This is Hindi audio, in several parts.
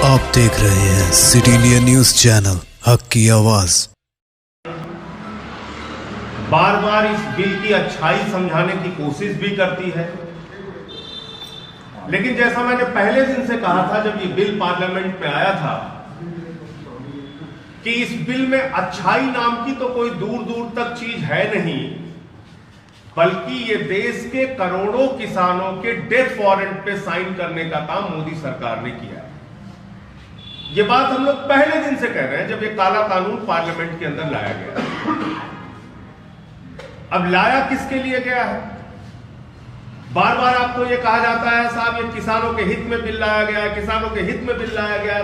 आप देख रहे हैं सिटी इंडिया न्यूज चैनल, हक की आवाज। बार बार इस बिल की अच्छाई समझाने की कोशिश भी करती है, लेकिन जैसा मैंने पहले दिन से कहा था जब ये बिल पार्लियामेंट में आया था कि इस बिल में अच्छाई नाम की तो कोई दूर दूर तक चीज है नहीं, बल्कि ये देश के करोड़ों किसानों के डेथ वारंट पे साइन करने का काम मोदी सरकार ने किया है। ये बात हम लोग पहले दिन से कह रहे हैं जब ये काला कानून पार्लियामेंट के अंदर लाया गया। अब लाया किसके लिए गया है? बार बार आपको ये कहा जाता है साहब ये किसानों के हित में बिल लाया गया है, किसानों के हित में बिल लाया गया है,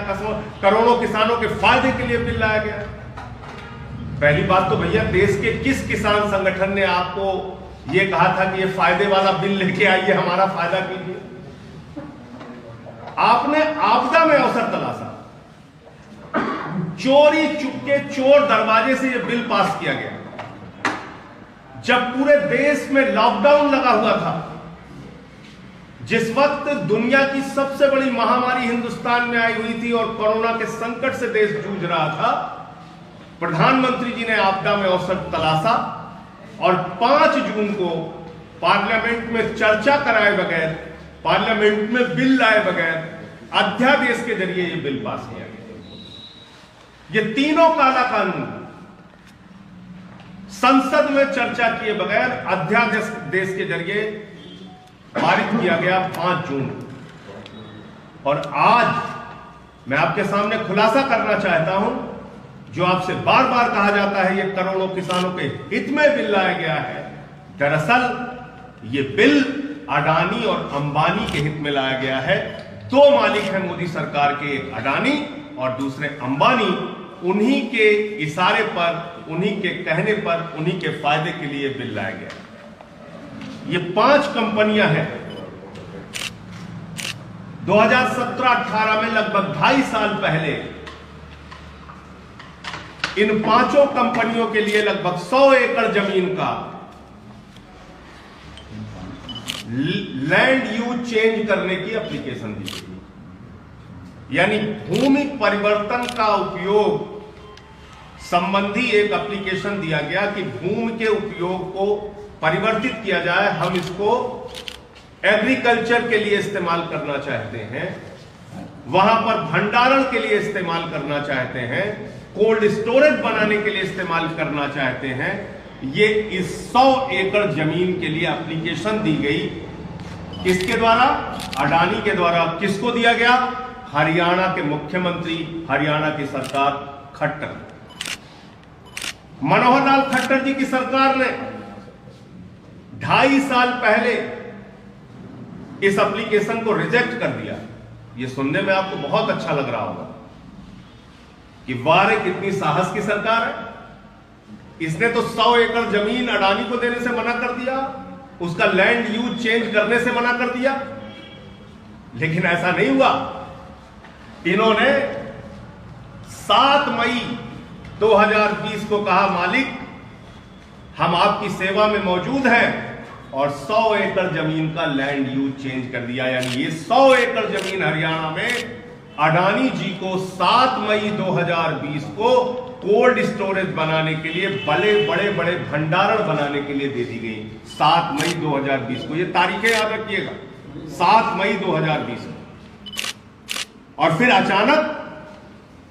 करोड़ों किसानों के फायदे के लिए बिल लाया गया है। पहली बात तो भैया, देश के किस किसान संगठन ने आपको ये कहा था कि ये फायदे वाला बिल लेके आइए, हमारा फायदा कीजिए? आपने आपदा में अवसर तलाशा, चोरी चुपके चोर दरवाजे से यह बिल पास किया गया जब पूरे देश में लॉकडाउन लगा हुआ था, जिस वक्त दुनिया की सबसे बड़ी महामारी हिंदुस्तान में आई हुई थी और कोरोना के संकट से देश जूझ रहा था। प्रधानमंत्री जी ने आपदा में अवसर तलाशा और 5 जून को पार्लियामेंट में चर्चा कराए बगैर, पार्लियामेंट में बिल लाए बगैर अध्यादेश के जरिए यह बिल पास किया गया। ये तीनों काला कानून संसद में चर्चा किए बगैर अध्यादेश के जरिए पारित किया गया 5 जून। और आज मैं आपके सामने खुलासा करना चाहता हूं, जो आपसे बार बार कहा जाता है ये करोड़ों किसानों के हित में बिल लाया गया है, दरअसल ये बिल अडानी और अंबानी के हित में लाया गया है। 2 मालिक हैं मोदी सरकार के, एक अडानी और दूसरे अंबानी। उन्हीं के इशारे पर, उन्हीं के कहने पर, उन्हीं के फायदे के लिए बिल लाया गया। ये 5 कंपनियां हैं। 2017-18 में लगभग 2.5 साल पहले इन 5 कंपनियों के लिए लगभग 100 एकड़ जमीन का लैंड यूज चेंज करने की एप्लीकेशन दी गई, यानी भूमि परिवर्तन का उपयोग संबंधी एक एप्लीकेशन दिया गया कि भूमि के उपयोग को परिवर्तित किया जाए। हम इसको एग्रीकल्चर के लिए इस्तेमाल करना चाहते हैं, वहां पर भंडारण के लिए इस्तेमाल करना चाहते हैं, कोल्ड स्टोरेज बनाने के लिए इस्तेमाल करना चाहते हैं। ये इस 100 एकड़ जमीन के लिए एप्लीकेशन दी गई। किसके द्वारा? अडानी के द्वारा। किसको दिया गया? हरियाणा के मुख्यमंत्री, हरियाणा की सरकार खट्टर, मनोहर लाल खट्टर जी की सरकार ने 2.5 साल पहले इस एप्लीकेशन को रिजेक्ट कर दिया। यह सुनने में आपको बहुत अच्छा लग रहा होगा कि वारे कितनी साहस की सरकार है। इसने तो 100 एकड़ जमीन अडानी को देने से मना कर दिया, उसका लैंड यूज चेंज करने से मना कर दिया। लेकिन ऐसा नहीं हुआ। इन्होंने 7 मई 2020 को कहा, मालिक हम आपकी सेवा में मौजूद हैं, और 100 एकड़ जमीन का लैंड यूज चेंज कर दिया। यानी ये 100 एकड़ जमीन हरियाणा में अडानी जी को 7 मई 2020 को कोल्ड स्टोरेज बनाने के लिए, बड़े बड़े भंडारण बनाने के लिए दे दी गई। 7 मई 2020 को, ये तारीखें याद रखिएगा, 7 मई 2020 को। और फिर अचानक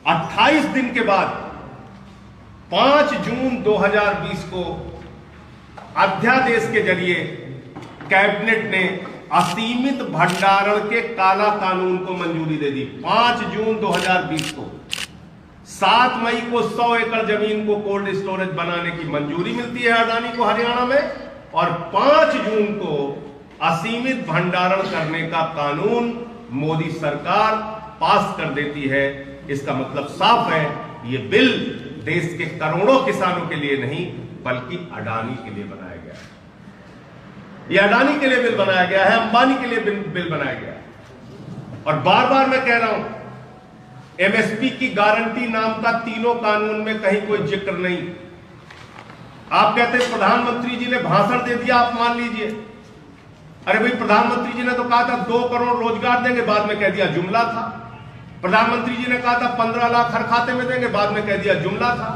28 दिन के बाद 5 जून 2020 को अध्यादेश के जरिए कैबिनेट ने असीमित भंडारण के काला कानून को मंजूरी दे दी। 5 जून 2020 को, 7 मई को 100 एकड़ जमीन को कोल्ड स्टोरेज बनाने की मंजूरी मिलती है अडानी को हरियाणा में, और 5 जून को असीमित भंडारण करने का कानून मोदी सरकार पास कर देती है। इसका मतलब साफ है, ये बिल देश के करोड़ों किसानों के लिए नहीं बल्कि अडानी के लिए बनाया गया है। यह अडानी के लिए बिल बनाया गया है, अंबानी के लिए बिल बनाया गया है। और बार बार मैं कह रहा हूं, एमएसपी की गारंटी नाम का तीनों कानून में कहीं कोई जिक्र नहीं। आप कहते हैं प्रधानमंत्री जी ने भाषण दे दिया, आप मान लीजिए। अरे भाई, प्रधानमंत्री जी ने तो कहा था 2 करोड़ रोजगार देंगे, बाद में कह दिया जुमला था। प्रधानमंत्री जी ने कहा था 15 लाख हर खाते में देंगे, बाद में कह दिया जुमला था।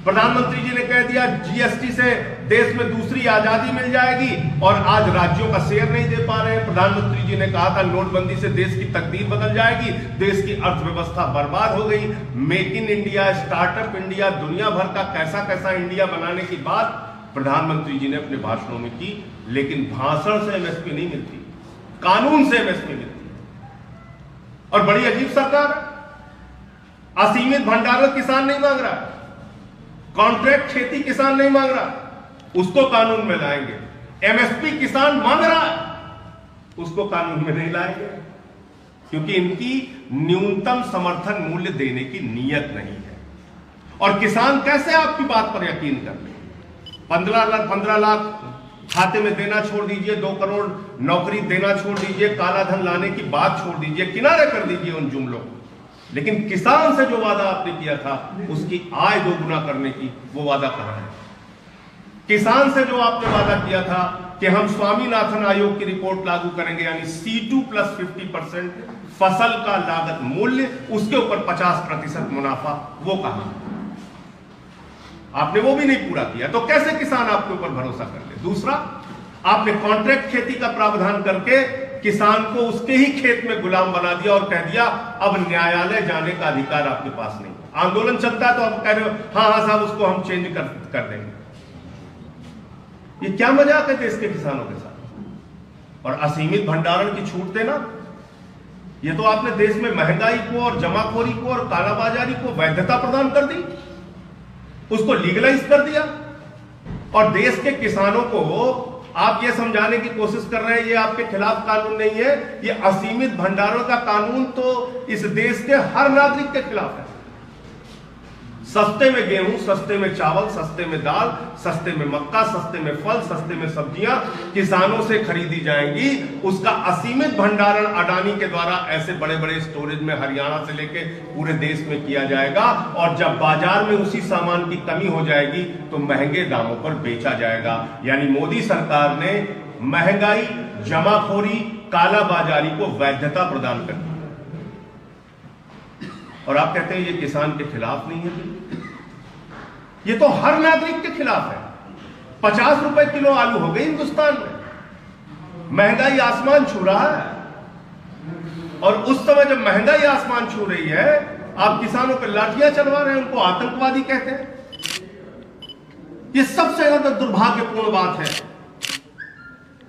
प्रधानमंत्री जी ने कह दिया जीएसटी से देश में दूसरी आजादी मिल जाएगी, और आज राज्यों का शेयर नहीं दे पा रहे हैं। प्रधानमंत्री जी ने कहा था नोटबंदी से देश की तकदीर बदल जाएगी, देश की अर्थव्यवस्था बर्बाद हो गई। Make in India, startup India, दुनिया भर का कैसा कैसा इंडिया बनाने की बात प्रधानमंत्री जी ने अपने भाषणों में की, लेकिन भाषण से एमएसपी नहीं मिलती, कानून से एमएसपी मिलती। और बड़ी अजीब सरकार है। असीमित भंडारण किसान नहीं मांग रहा, कॉन्ट्रैक्ट खेती किसान नहीं मांग रहा, उसको कानून में लाएंगे। एमएसपी किसान मांग रहा है, उसको कानून में नहीं लाएंगे, क्योंकि इनकी न्यूनतम समर्थन मूल्य देने की नीयत नहीं है। और किसान कैसे आपकी बात पर यकीन कर ले? 15 लाख खाते में देना छोड़ दीजिए, 2 करोड़ नौकरी देना छोड़ दीजिए, काला धन लाने की बात छोड़ दीजिए, किनारे कर दीजिए उन जुमलों को। लेकिन किसान से जो वादा आपने किया था उसकी आय 2 गुना करने की, वो वादा कहां है? किसान से जो आपने वादा किया था कि हम स्वामीनाथन आयोग की रिपोर्ट लागू करेंगे, यानी C2 + 50% फसल का लागत मूल्य, उसके ऊपर 50% मुनाफा, वो कहां है? आपने वो भी नहीं पूरा किया, तो कैसे किसान आपके ऊपर भरोसा कर ले? दूसरा, आपने कॉन्ट्रैक्ट खेती का प्रावधान करके किसान को उसके ही खेत में गुलाम बना दिया और कह दिया अब न्यायालय जाने का अधिकार आपके पास नहीं। आंदोलन चलता है तो आप कह रहे हो हाँ साहब उसको हम चेंज कर देंगे। ये क्या मजाक है देश के किसानों के साथ? और असीमित भंडारण की छूट देना, ये तो आपने देश में महंगाई को और जमाखोरी को और कालाबाजारी को वैधता प्रदान कर दी, उसको लीगलाइज कर दिया। और देश के किसानों को आप ये समझाने की कोशिश कर रहे हैं ये आपके खिलाफ कानून नहीं है, ये असीमित भंडारण का कानून तो इस देश के हर नागरिक के खिलाफ है। सस्ते में गेहूं, सस्ते में चावल, सस्ते में दाल, सस्ते में मक्का, सस्ते में फल, सस्ते में सब्जियां किसानों से खरीदी जाएंगी। उसका असीमित भंडारण अडानी के द्वारा ऐसे बड़े बड़े स्टोरेज में हरियाणा से लेके पूरे देश में किया जाएगा, और जब बाजार में उसी सामान की कमी हो जाएगी तो महंगे दामों पर बेचा जाएगा। यानी मोदी सरकार ने महंगाई, जमाखोरी, कालाबाजारी को वैधता प्रदान कर दी। और आप कहते हैं ये किसान के खिलाफ नहीं है? ये तो हर नागरिक के खिलाफ है। 50 रुपए किलो आलू हो गई हिंदुस्तान में, महंगाई आसमान छू रहा है। और उस समय जब महंगाई आसमान छू रही है, आप किसानों पर लाठियां चलवा रहे हैं, उनको आतंकवादी कहते हैं। ये सबसे ज्यादा दुर्भाग्यपूर्ण बात है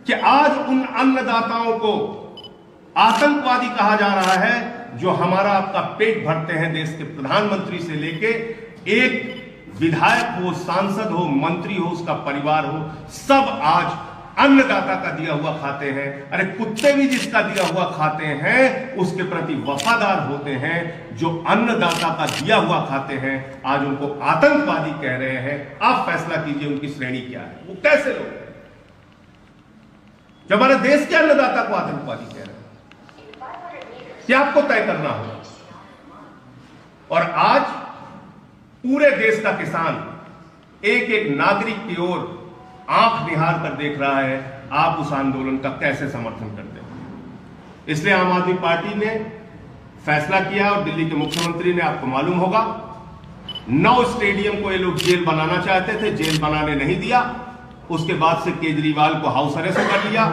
कि आज उन अन्नदाताओं को आतंकवादी कहा जा रहा है जो हमारा आपका पेट भरते हैं। देश के प्रधानमंत्री से लेके एक विधायक हो, सांसद हो, मंत्री हो, उसका परिवार हो, सब आज अन्नदाता का दिया हुआ खाते हैं। अरे कुत्ते भी जिसका दिया हुआ खाते हैं उसके प्रति वफादार होते हैं। जो अन्नदाता का दिया हुआ खाते हैं आज उनको आतंकवादी कह रहे हैं। आप फैसला कीजिए उनकी श्रेणी क्या है, वो कैसे लोग हैं जो हमारे देश के अन्नदाता को आतंकवादी कह रहे हैं? यह आपको तय करना होगा। और आज पूरे देश का किसान एक एक नागरिक की ओर आंख निहार कर देख रहा है आप उस आंदोलन का कैसे समर्थन करते हैं। इसलिए आम आदमी पार्टी ने फैसला किया, और दिल्ली के मुख्यमंत्री ने, आपको मालूम होगा, 9 स्टेडियम को ये लोग जेल बनाना चाहते थे, जेल बनाने नहीं दिया। उसके बाद से केजरीवाल को हाउस अरेस्ट कर लिया।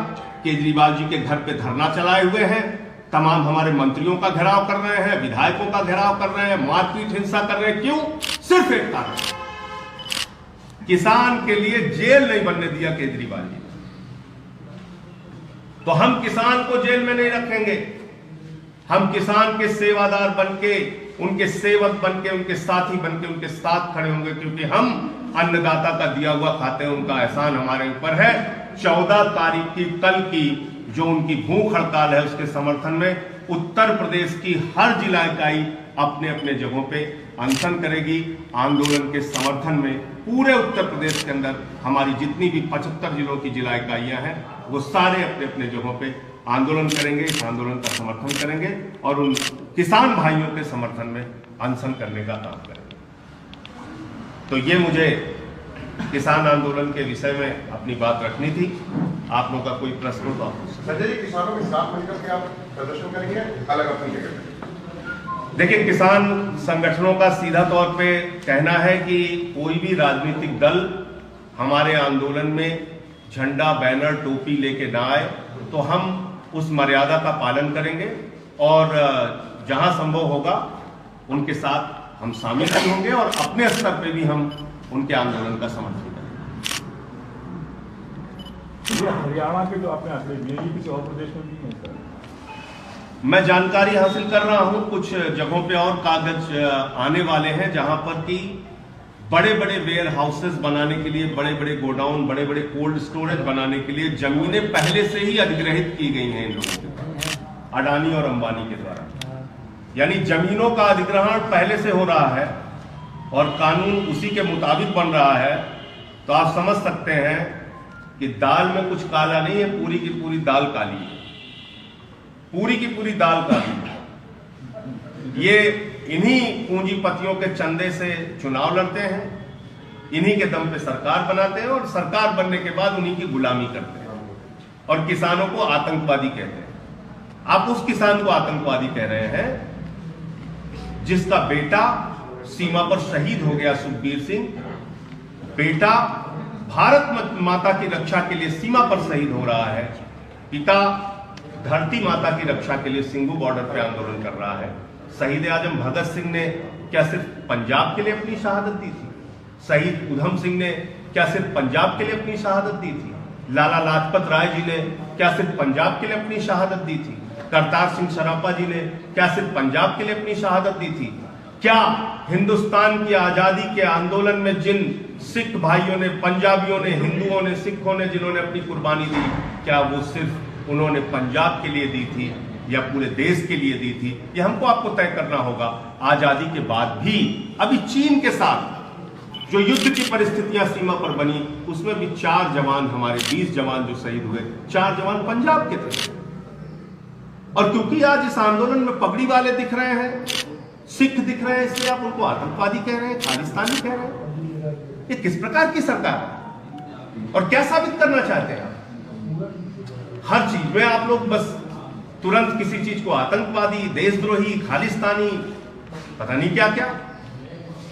केजरीवाल जी के घर पे धरना चलाए हुए हैं, तमाम हमारे मंत्रियों का घेराव कर रहे हैं, विधायकों का घेराव कर रहे हैं, मारपीट हिंसा कर रहे हैं। क्यों? सिर्फ एक कारण, किसान के लिए जेल नहीं बनने दिया केजरीवाल जी। तो हम किसान को जेल में नहीं रखेंगे, हम किसान के सेवादार बनके, उनके सेवक बनके, उनके साथी बनके उनके साथ खड़े होंगे, क्योंकि हम अन्नदाता का दिया हुआ खाते हैं, उनका एहसान हमारे ऊपर है। 14 तारीख की, कल की जो उनकी भूख हड़ताल है उसके समर्थन में उत्तर प्रदेश की हर जिला इकाई अपने अपने जगहों पे अनशन करेगी। आंदोलन के समर्थन में पूरे उत्तर प्रदेश के अंदर हमारी जितनी भी 75 जिलों की जिला इकाइयां हैं वो सारे अपने अपने जगहों पे आंदोलन करेंगे, इस आंदोलन का समर्थन करेंगे और उन किसान भाइयों के समर्थन में अनशन करने का काम करेंगे। तो ये मुझे किसान आंदोलन के विषय में अपनी बात रखनी थी। आप लोगों का कोई प्रश्न हो तो आप संजय जी, किसानों के साथ मिलकर के आप प्रदर्शन करेंगे, अलग अपन के करेंगे? देखिए, किसान संगठनों का सीधा तौर पे कहना है कि कोई भी राजनीतिक दल हमारे आंदोलन में झंडा, बैनर, टोपी लेके ना आए तो हम उस मर्यादा का पालन करेंगे और जहां संभव होगा उनके साथ हम शामिल भी होंगे और अपने स्तर पे भी हम उनके आंदोलन का समर्थन करेंगे। हरियाणा के जो आपने आंकड़े दिए, ये किसी और प्रदेश में भी है सर? मैं जानकारी हासिल कर रहा हूं, कुछ जगहों पे और कागज आने वाले हैं जहां पर कि बड़े बड़े वेयर हाउसेस बनाने के लिए, बड़े बड़े गोडाउन, बड़े बड़े कोल्ड स्टोरेज बनाने के लिए जमीनें पहले से ही अधिग्रहित की गई हैं इन लोगों के द्वारा, अडानी और अंबानी के द्वारा। यानी जमीनों का अधिग्रहण पहले से हो रहा है और कानून उसी के मुताबिक बन रहा है। तो आप समझ सकते हैं कि दाल में कुछ काला नहीं है, पूरी की पूरी दाल काली है, पूरी की पूरी दाल काली है। ये इन्हीं पूंजीपतियों के चंदे से चुनाव लड़ते हैं, इन्हीं के दम पे सरकार बनाते हैं और सरकार बनने के बाद उन्हीं की गुलामी करते हैं और किसानों को आतंकवादी कहते हैं। आप उस किसान को आतंकवादी कह रहे हैं जिसका बेटा सीमा पर शहीद हो गया, सुखबीर सिंह, बेटा भारत माता की रक्षा के लिए सीमा पर शहीद हो रहा है, पिता धरती माता की रक्षा के लिए सिंघू बॉर्डर पर आंदोलन कर रहा है। शहीद आजम भगत सिंह ने क्या सिर्फ पंजाब के लिए अपनी शहादत दी थी? शहीद उधम सिंह ने क्या सिर्फ पंजाब के लिए अपनी शहादत दी थी? लाला लाजपत राय जी ने क्या सिर्फ पंजाब के लिए अपनी शहादत दी थी? करतार सिंह सरापा जी ने क्या सिर्फ पंजाब के लिए अपनी शहादत दी थी? क्या हिंदुस्तान की आजादी के आंदोलन में जिन सिख भाइयों ने, पंजाबियों ने, हिंदुओं ने, सिखों ने जिन्होंने अपनी कुर्बानी दी, क्या वो सिर्फ उन्होंने पंजाब के लिए दी थी या पूरे देश के लिए दी थी? ये हमको आपको तय करना होगा। आजादी के बाद भी अभी चीन के साथ जो युद्ध की परिस्थितियां सीमा पर बनी, उसमें भी 4 जवान, हमारे 20 जवान जो शहीद हुए, 4 जवान पंजाब के थे। और क्योंकि आज इस आंदोलन में पगड़ी वाले दिख रहे हैं, सिख दिख रहे हैं, इसलिए आप उनको आतंकवादी कह रहे हैं, खालिस्तानी कह रहे हैं। ये किस प्रकार की सरकार है और क्या साबित करना चाहते हैं? हर चीज में आप लोग बस तुरंत किसी चीज को आतंकवादी, देशद्रोही, खालिस्तानी, पता नहीं क्या क्या।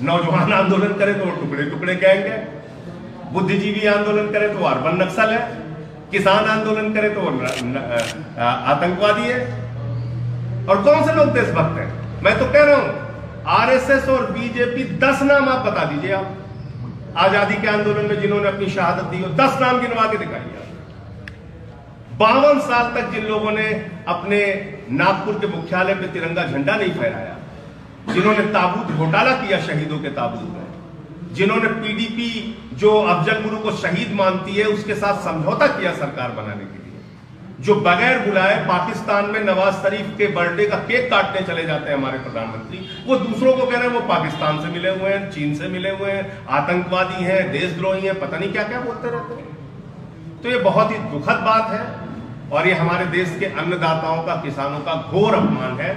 नौजवान आंदोलन करे तो वो टुकड़े टुकड़े गैंग है, बुद्धिजीवी आंदोलन करे तो अर्बन नक्सल है, किसान आंदोलन करे तो आतंकवादी है। और कौन से लोग देशभक्त हैं? मैं तो कह रहा हूं आरएसएस और बीजेपी 10 नाम आप बता दीजिए, आप आजादी के आंदोलन में जिन्होंने अपनी शहादत दी हो, 10 नाम गिनवा के दिखाइए। 52 साल तक जिन लोगों ने अपने नागपुर के मुख्यालय पे तिरंगा झंडा नहीं फहराया, जिन्होंने ताबूत घोटाला किया शहीदों के ताबूत में, जिन्होंने पीडीपी जो अफजल गुरु को शहीद मानती है उसके साथ समझौता किया सरकार बनाने के लिए, जो बगैर बुलाए पाकिस्तान में नवाज शरीफ के बर्थडे का केक काटने चले जाते हैं हमारे प्रधानमंत्री, वो दूसरों को कह रहे हैं वो पाकिस्तान से मिले हुए हैं, चीन से मिले हुए हैं, आतंकवादी हैं, देशद्रोही हैं, पता नहीं क्या क्या बोलते रहते हैं। तो ये बहुत ही दुखद बात है और ये हमारे देश के अन्नदाताओं का, किसानों का घोर अपमान है,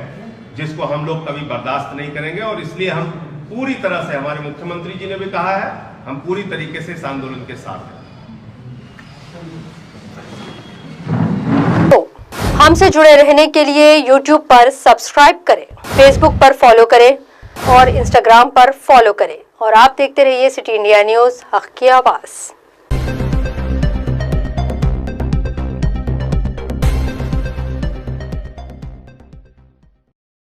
जिसको हम लोग कभी बर्दाश्त नहीं करेंगे। और इसलिए हम पूरी तरह से, हमारे मुख्यमंत्री जी ने भी कहा है, हम पूरी तरीके से इस आंदोलन के साथ हैं। हमसे जुड़े रहने के लिए YouTube पर सब्सक्राइब करें, Facebook पर फॉलो करें और Instagram पर फॉलो करें और आप देखते रहिए सिटी इंडिया न्यूज़, हक़ की आवाज़।